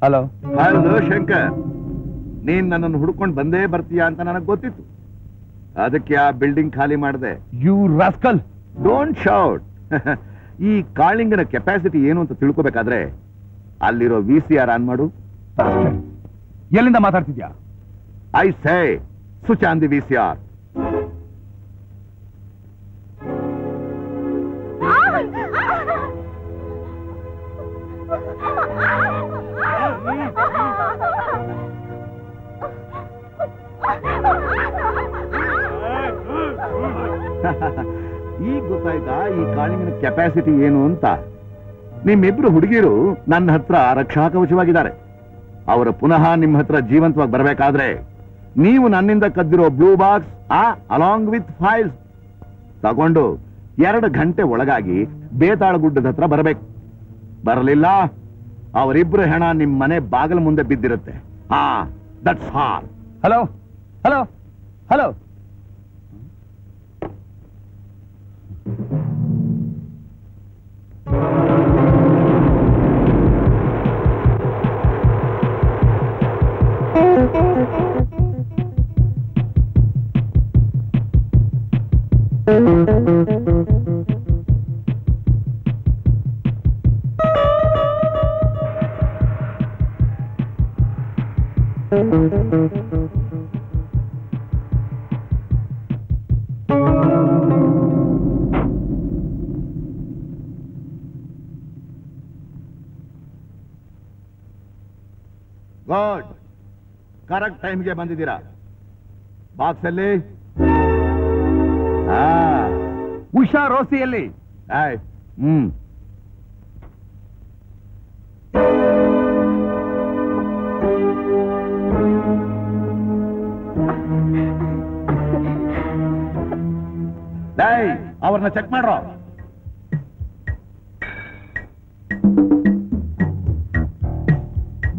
Hello hello Shankar, ನೀನ್ ನನ್ನನ್ನು ಹುಡ್ಕೊಂಡು ಬಂದೇ ಬರ್ತೀಯಾ ಅಂತ ನನಗೆ ಗೊತ್ತಿತ್ತು. ಅದಕ್ಕೆ ಆ ಬಿಲ್ಡಿಂಗ್ ಖಾಲಿ ಮಾಡಿದೆ. You rascal, don't shout. ಈ ಕಾಳಿಂಗನ ಕೆಪಾಸಿಟಿ ಏನು ಅಂತ ತಿಳ್ಕೋಬೇಕಾದ್ರೆ ಅಲ್ಲಿರೋ VCR ಆನ್ ಮಾಡು. ಎಲ್ಲಿಂದ ಮಾತಾಡ್ತಿದ್ಯಾ? I say switch on the VCR. ಈಗ ಗೊತ್ತಾಯ್ತಾ ಈ ಕಾಳಿಂಗನ ಕೆಪಾಸಿಟಿ ಏನು ಅಂತ? ನಿಮ್ಮಿಬ್ರು ಹುಡುಗಿರು ನನ್ನ ಹತ್ರ ರಕ್ಷಾ ಕವಚವಾಗಿದ್ದಾರೆ. ಅವರ ಪುನಃ ನಿಮ್ಮ ಹತ್ರ ಜೀವಂತವಾಗಿ ಬರಬೇಕಾದ್ರೆ ನೀವು ನನ್ನಿಂದ ಕದ್ದಿರೋ blue box along with files ತಗೊಂಡು 2 ಗಂಟೆ ಒಳಗಾಗಿ ಬೇತಾಳ ಗುಡ್ಡದ ಹತ್ರ ಬರಬೇಕು. ಬರಲಿಲ್ಲ, ಅವರಿಬ್ರು ಹೆಣ ನಿಮ್ ಮನೆ ಬಾಗಿಲ ಮುಂದೆ ಬಿದ್ದಿರುತ್ತೆ. That's all. Hello hello hello. Good, correct ಟೈಮ್ಗೆ ಬಂದಿದ್ದೀರಾ. ಬಾಕ್ಸ್ ಅಲ್ಲಿ ಉಷಾ ರೋಸಿಯಲ್ಲಿ. ಅವ್ರನ್ನ ಚೆಕ್ ಮಾಡ್ರೋ.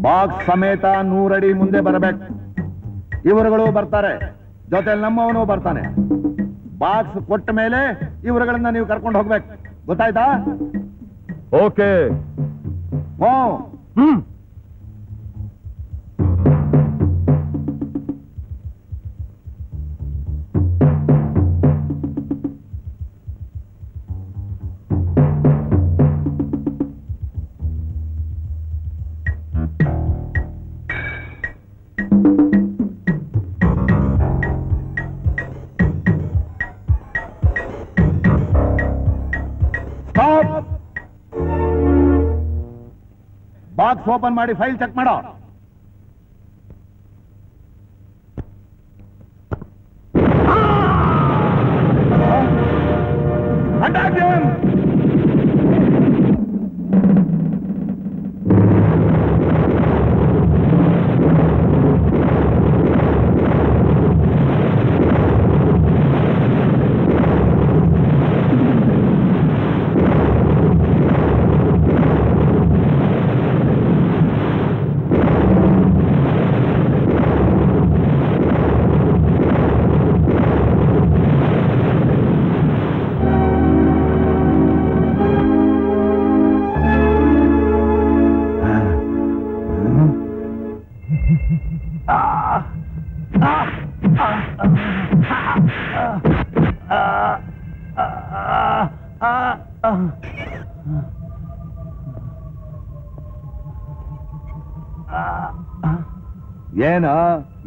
ಬಾಕ್ಸ್ ಸಮೇತ 100 ಅಡಿ ಮುಂದೆ ಬರಬೇಕು. ಇವರುಗಳು ಬರ್ತಾರೆ, ಜೊತೆಲಿ ನಮ್ಮವನು ಬರ್ತಾನೆ. ಬಾಕ್ಸ್ ಕೊಟ್ಟ ಮೇಲೆ ಇವರುಗಳನ್ನ ನೀವು ಕರ್ಕೊಂಡು ಹೋಗ್ಬೇಕು. ಗೊತ್ತಾಯ್ತಾ? ಓಕೆ. ಬಾಕ್ಸ್ ಓಪನ್ ಮಾಡಿ ಫೈಲ್ ಚೆಕ್ ಮಾಡೋ. Attack him.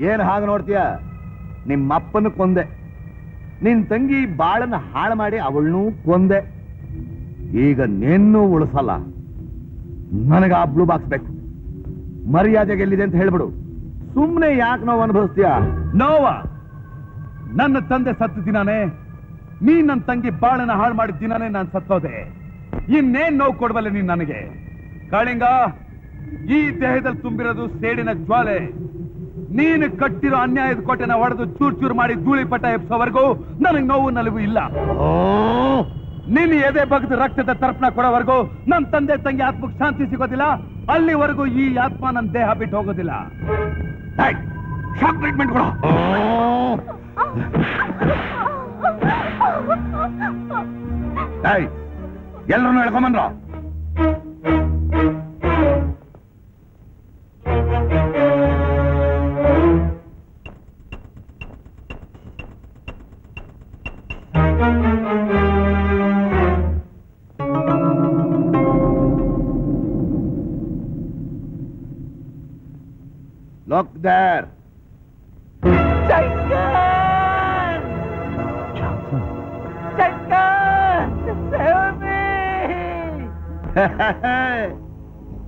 ಏನು ಹಾಗೆ ನೋಡ್ತೀಯ? ನಿಮ್ಮಪ್ಪನ ಕೊಂದೆ, ನಿನ್ ತಂಗಿ ಬಾಳನ್ನ ಹಾಳು ಮಾಡಿ ಅವಳನ್ನೂ ಕೊಂದೆ. ಈಗ ನಿನ್ನೂ ಉಳಿಸಲ್ಲ. ನನಗೆ ಆ ಬ್ಲೂ ಬಾಕ್ಸ್ ಬೇಕು. ಮರ್ಯಾದೆಗೆ ಎಲ್ಲಿದೆ ಅಂತ ಹೇಳ್ಬಿಡು. ಸುಮ್ಮನೆ ಯಾಕೆ ನೋವು ಅನುಭವಿಸ್ತೀಯ? ನೋವ? ನನ್ನ ತಂದೆ ಸತ್ತ ದಿನಾನೇ, ನೀನ್ ನನ್ನ ತಂಗಿ ಬಾಳನ್ನ ಹಾಳು ಮಾಡಿದ ದಿನಾನೇ ನಾನು ಸತ್ತೋದೆ. ಇನ್ನೇನ್ ನೋವು ಕೊಡ್ಬಲ್ಲ ನೀನ್ ನನಗೆ? ಕಾಳಿಂಗ, ಈ ದೇಹದಲ್ಲಿ ತುಂಬಿರೋದು ಸೇಡಿನ ಜ್ವಾಲೆ. ನೀನು ಕಟ್ಟಿರೋ ಅನ್ಯಾಯದ ಕೋಟೆನ ಹೊಡೆದು ಚೂರ್ ಚೂರ್ ಮಾಡಿ ಧೂಳಿ ಪಟ ಎಬ್ಸೋವರೆಗೂ ನನಗೆ ನೋವು ನಲಿವು ಇಲ್ಲ. ನೀನು ಎದೆ ಬಗ್ದು ರಕ್ತದ ತರ್ಪಣ ಕೊಡೋವರೆಗೂ ನನ್ನ ತಂದೆ ತಂಗಿ ಆತ್ಮಕ್ಕೆ ಶಾಂತಿ ಸಿಗೋದಿಲ್ಲ. ಅಲ್ಲಿವರೆಗೂ ಈ ಆತ್ಮ ನನ್ನ ದೇಹ ಬಿಟ್ಟು ಹೋಗೋದಿಲ್ಲ. ಶಾಕ್ ಟ್ರೀಟ್ಮೆಂಟ್ ಕೊಡು. ಎಲ್ಲರನ್ನು ಹೇಳ್ಕೊಂಬಂದ್ರ? Look there.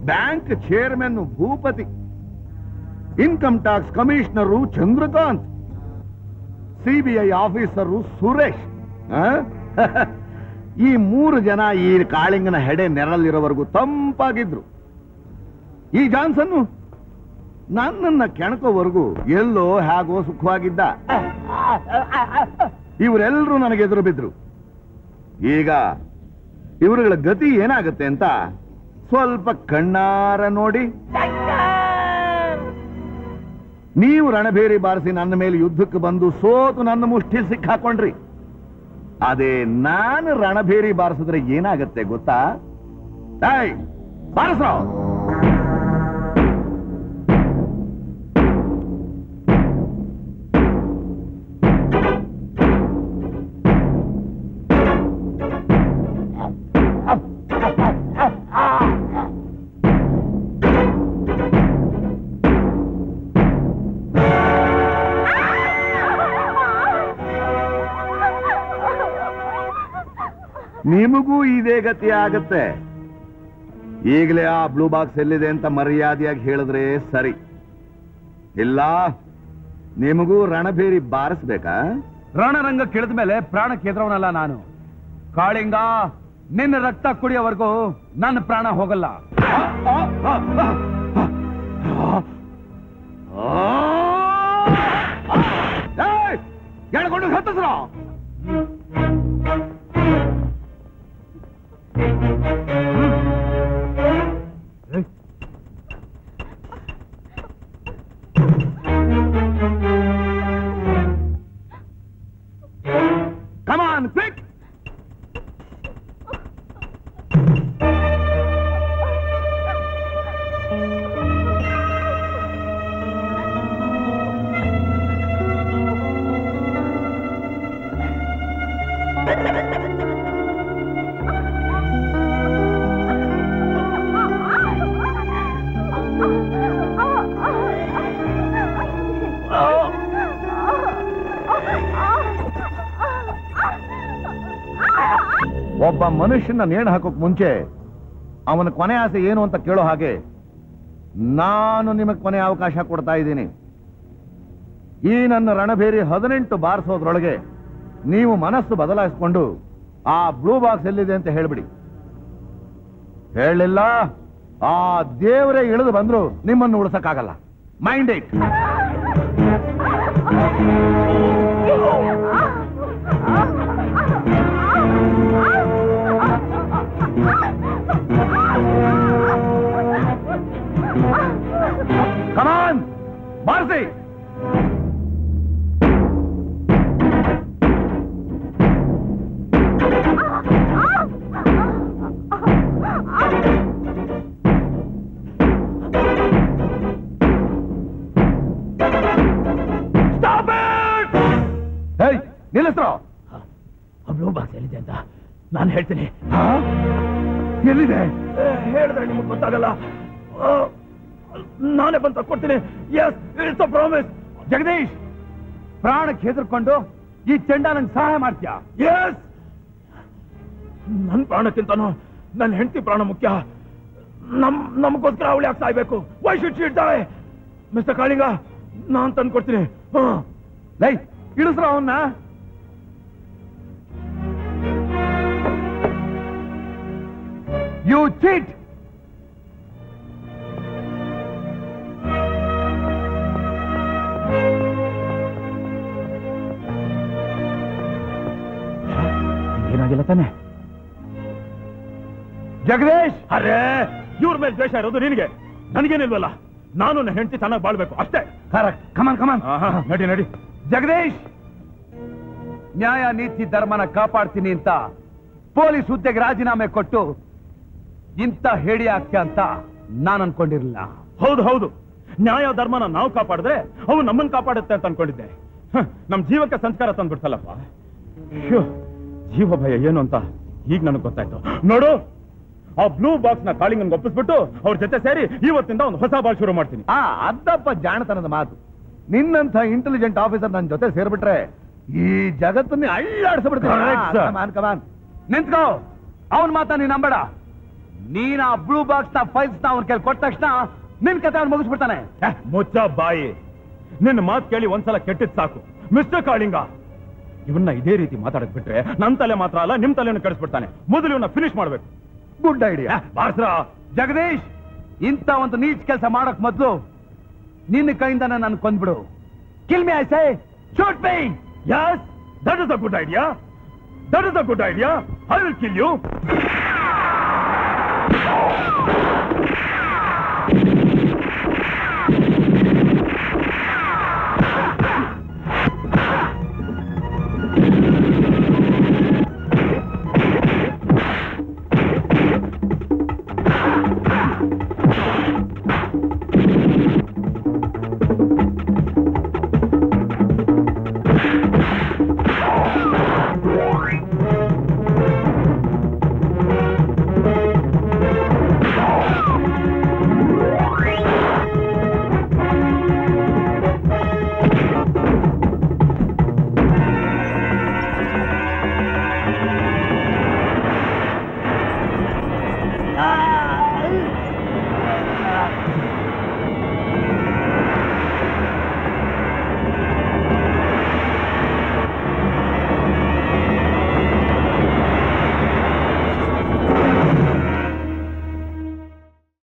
Bank chairman Bhupathi, income tax commissioner Chandrakant, CBI officer Suresh. ಈ 3 ಜನ ಈ ಕಾಳಿಂಗನ ಹೆಡೆ ನೆರಳಿರೋವರೆಗೂ ತಂಪಾಗಿದ್ರು. ಈ ಜಾನ್ಸನ್ನು ನನ್ನನ್ನ ಕೆಣಕೋವರೆಗೂ ಎಲ್ಲೋ ಹೇಗೋ ಸುಖವಾಗಿದ್ದ. ಇವರೆಲ್ಲರೂ ನನಗೆ ಎದುರು ಬಿದ್ರು. ಈಗ ಇವರುಗಳ ಗತಿ ಏನಾಗುತ್ತೆ ಅಂತ ಸ್ವಲ್ಪ ಕಣ್ಣಾರ ನೋಡಿ. ನೀವು ರಣಬೇರಿ ಬಾರಿಸಿ ನನ್ನ ಮೇಲೆ ಯುದ್ಧಕ್ಕೆ ಬಂದು ಸೋತು ನನ್ನ ಮುಷ್ಟಿ ಸಿಕ್ಕಾಕೊಂಡ್ರಿ. ಅದೇ ನಾನು ರಣಬೇರಿ ಬಾರಿಸಿದ್ರೆ ಏನಾಗತ್ತೆ ಗೊತ್ತಾ? ಬಾರಿಸ್ರೋ. ನಿಮಗೂ ಇದೇ ಗತಿ ಆಗತ್ತೆ. ಈಗಲೇ ಆ ಬ್ಲೂ ಬಾಕ್ಸ್ ಎಲ್ಲಿದೆ ಅಂತ ಮರ್ಯಾದೆಯಾಗಿ ಹೇಳಿದ್ರೆ ಸರಿ. ಇಲ್ಲ ನಿಮಗೂ ರಣಬೇರಿ ಬಾರಿಸ್ಬೇಕಾ? ರಣರಂಗ ಕೇಳಿದ ಮೇಲೆ ಪ್ರಾಣಕ್ಕೆ ಎದುರವನಲ್ಲ ನಾನು. ಕಾಳಿಂಗ, ನಿನ್ನ ರಕ್ತ ಕುಡಿಯೋವರೆಗೂ ನನ್ನ ಪ್ರಾಣ ಹೋಗಲ್ಲ. ಎಳ್ಕೊಂಡು ಹತ್ತಿಸ್ರೋ. Come on, quick! ಒಬ್ಬ ಮನುಷ್ಯನ ನೇಣು ಹಾಕೋಕ್ ಮುಂಚೆ ಅವನ ಕೊನೆ ಆಸೆ ಏನು ಅಂತ ಕೇಳೋ ಹಾಗೆ ನಾನು ನಿಮಗೆ ಕೊನೆ ಅವಕಾಶ ಕೊಡ್ತಾ ಇದ್ದೀನಿ. ಈ ನನ್ನ ರಣಬೇರಿ 18 ಬಾರಿಸೋದ್ರೊಳಗೆ ನೀವು ಮನಸ್ಸು ಬದಲಾಯಿಸಿಕೊಂಡು ಆ ಬ್ಲೂ ಬಾಕ್ಸ್ ಎಲ್ಲಿದೆ ಅಂತ ಹೇಳ್ಬಿಡಿ. ಹೇಳಲಿಲ್ಲ, ಆ ದೇವರೇ ಇಳಿದು ಬಂದ್ರು ನಿಮ್ಮನ್ನು ಉಳಿಸಕ್ಕಾಗಲ್ಲ. Mind it. Come on, ಬಾರಿಸಿ. Stop it! Hey, ನಿಲ್ಲಿಸ್ರೋ. ಬ್ಲೂ ಬಾಕ್ಸ್ ಎಲ್ಲಿದೆ ಅಂತ ನಾನು ಹೇಳ್ತೀನಿ. ಎಲ್ಲಿದೆ ಹೇಳಿದ್ರೆ ನಿಮಗೆ ಗೊತ್ತಾಗಲ್ಲ. ನಾನೇ ಬಂದು ತಕ್ಕೊಡ್ತೀನಿ. Yes, it's a promise. Jagadish, ಪ್ರಾಣಕ್ಕೆ ಹೆದರ್ಕೊಂಡು ಈ ಚೆಂಡ ನಂಗೆ ಸಹಾಯ ಮಾಡ್ತೀಯಾ? ಎಸ್, ನನ್ನ ಪ್ರಾಣಕ್ಕಿಂತನೂ ನನ್ನ ಹೆಂಡತಿ ಪ್ರಾಣ ಮುಖ್ಯ. ನಮಗೋಸ್ಕರ ಅವಳು ಯಾಕೆ ಸಾಯ್ಬೇಕು? Why should she die? Mister Kalinga, ನಾನ್ ತಂದು ಕೊಡ್ತೀನಿ. ಲೈ, ಇಳಿಸ್ರ ಅವನ್ನ. You cheat. ಏನಾಗಿಲ್ಲ ತಾನೆ? ಜಗದೀಶ್, ಅರೇ, ಇವ್ರ ಮೇಲೆ ದ್ವೇಷ ಇರೋದು ನಿನಗೆ, ನನಗೇನಿಲ್ವಲ್ಲ. ನಾನು ನನ್ನ ಹೆಂಡತಿ ಚೆನ್ನಾಗಿ ಬಾಳ್ಬೇಕು ಅಷ್ಟೇ. ಕರೆಕ್ಟ್. ಕಮಾನ್ ಕಮಾನ್, ನಡಿ ನಡಿ. ಜಗದೀಶ್, ನ್ಯಾಯ ನೀತಿ ಧರ್ಮನ ಕಾಪಾಡ್ತೀನಿ ಅಂತ ಪೊಲೀಸ್ ಹುದ್ದೆಗೆ ರಾಜೀನಾಮೆ ಕೊಟ್ಟು ಇಂಥ ಹೇಳಿ ಹಾಕ್ಯ ಅಂತ ನಾನು ಅನ್ಕೊಂಡಿರ್ಲಿಲ್ಲ. ಹೌದು ಹೌದು, ನ್ಯಾಯ ಧರ್ಮನ ನಾವು ಕಾಪಾಡಿದ್ರೆ ಅವು ನಮ್ಮನ್ನು ಕಾಪಾಡುತ್ತೆ ಅಂತ ಅನ್ಕೊಂಡಿದ್ದೆ. ನಮ್ ಜೀವಕ್ಕೆ ಸಂಸ್ಕಾರ ತಂದ್ಬಿಡ್ತಲ್ಲಪ್ಪ. ಜೀವ ಭಯ ಏನು ಅಂತ ಈಗ ನನಗೆ ಗೊತ್ತಾಯ್ತು. ನೋಡು, ಆ ಬ್ಲೂ ಬಾಕ್ಸ್ ನ ಕಾಳಿಂಗನ್ ಒಪ್ಪಿಸ್ಬಿಟ್ಟು ಅವ್ರ ಜೊತೆ ಸೇರಿ ಇವತ್ತಿಂದ ಒಂದು ಹೊಸ ಬಾಳ್ ಶುರು ಮಾಡ್ತೀನಿ. ಅದಪ್ಪ ಜಾಣತನದ ಮಾತು. ನಿನ್ನಂಥ ಇಂಟೆಲಿಜೆಂಟ್ ಆಫೀಸರ್ ನನ್ನ ಜೊತೆ ಸೇರ್ಬಿಟ್ರೆ ಈ ಜಗತ್ತನ್ನೇ ಅಳ್ಳಾಡಿಸ್ಬಿಡ್ತೀನಿ. ನಿಂತ್ಕೋ, ಅವನ್ ಮಾತಾ ನೀನ್ ನಂಬೇಡ. ನೀನ್ ಆ ಬ್ಲೂ ಬಾಕ್ಸ್ ನ ಫೈಲ್ಸ್ ನ ಅವ್ನ ಕೈಲಿ ಕೊಟ್ಟ ತಕ್ಷಣ ನಿನ್ ಕತೆ ಅವ್ನು ಮುಗಿಸ್ಬಿಡ್ತಾನೆ. ಮುಚ್ಚ ಬಾಯಿ, ನಿನ್ನ ಮಾತು ಕೇಳಿ ಒಂದ್ಸಲ ಕೆಟ್ಟಿದ್ ಸಾಕು. ಮಿಸ್ಟರ್ ಕಾಳಿಂಗ, ಇವನ್ನ ಇದೇ ರೀತಿ ಮಾತಾಡಕ್ ಬಿಟ್ರೆ ನನ್ ತಲೆ ಮಾತ್ರ ಅಲ್ಲ ನಿಮ್ ತಲೆಯನ್ನು ಕೆಡಿಸ್ಬಿಡ್ತಾನೆ. ಮೊದಲು ಇವನ್ನ ಫಿನಿಶ್ ಮಾಡ್ಬೇಕು. Good idea. ಜಗದೀಶ್, ಇಂಥ ಒಂದು ನೀಚ್ ಕೆಲಸ ಮಾಡಕ್ ಮೊದ್ಲು ನಿನ್ನ ಕೈಯಿಂದಾನೆ ನಾನು ಕೊಂದ್ಬಿಡು. Kill me I say, shoot me. Yes, that is a good idea. That is a good idea. I will kill you.